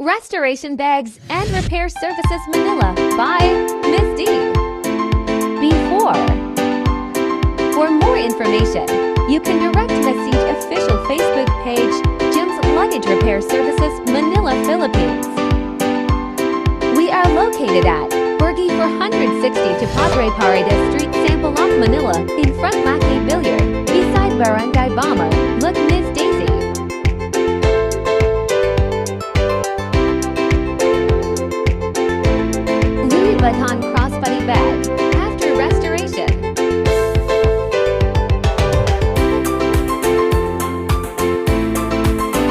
Restoration Bags and Repair Services Manila by Ms. D. Before. For more information, you can direct message official Facebook page, Jim's Luggage Repair Services Manila, Philippines. We are located at Burgi 460 to Padre Paredes Street, Sampaloc, Manila, in front Lackey Billiard, beside Barangay Bama. Look, Ms. Daisy. Louis Vuitton crossbody bag, after restoration.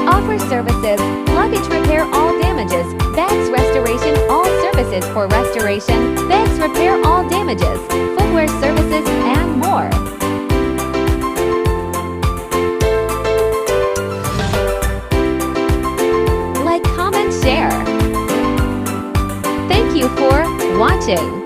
Offer services, luggage repair all damages, bags restoration all services for restoration, bags repair all damages, footwear services, and more. Like, comment, share. Thank you for watching.